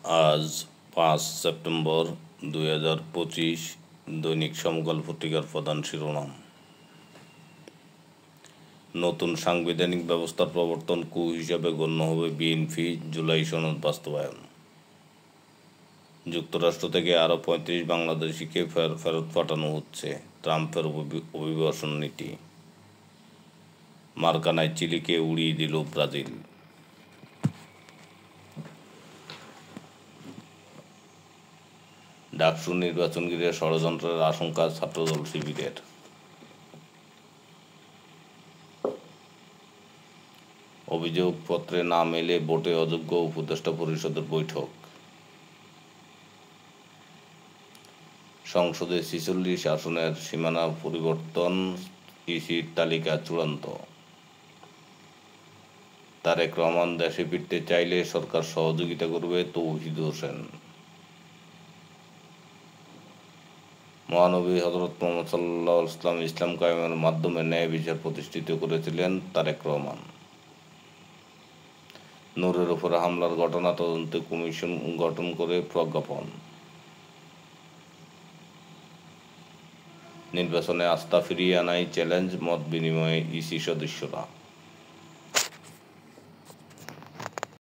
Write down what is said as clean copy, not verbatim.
আজ 5 সেপ্টেম্বর 2025। দৈনিক সমকাল পত্রিকার প্রধান শিরোনাম: নতুন সাংবিধানিক ব্যবস্থার প্রবর্তন কু হিসাবে গণ্য হবে বিএনপি, জুলাই সনদ বাস্তবায়ন। যুক্তরাষ্ট্র থেকে আরও 35 বাংলাদেশিকে ফেরত পাঠানো হচ্ছে, ট্রাম্পের অভিবাসন নীতি। মার্কানায় চিলিকে উড়িয়ে দিল ব্রাজিল। ডাকসু নির্বাচন ঘিরে ষড়যন্ত্রের আশঙ্কা ছাত্রদল শিবিরের। অভিযোগপত্রে নাম এলে ভোটে অযোগ্য উপদেষ্টা পরিষদের বৈঠক। সংসদে 46 আসনের সীমানা পরিবর্তন, ইসির তালিকা চূড়ান্ত। তারেক রহমান দেশে ফিরতে চাইলে সরকার সহযোগিতা করবে, তৌহিদ হোসেন। মহানবী হযরত মুহাম্মদ সাল্লাল্লাহু আলাইহি ওয়াসাল্লাম ইসলাম কায়েমের মাধ্যমে ন্যায় বিচার প্রতিষ্ঠিত করেছিলেন তারেক রহমান। নূরের উপর হামলার ঘটনা তদন্তে কমিশন গঠন করে প্রজ্ঞাপন। নির্বাচনে আস্থা ফিরিয়ে আনাই চ্যালেঞ্জ, মত বিনিময়ে ইসি সদস্যরা।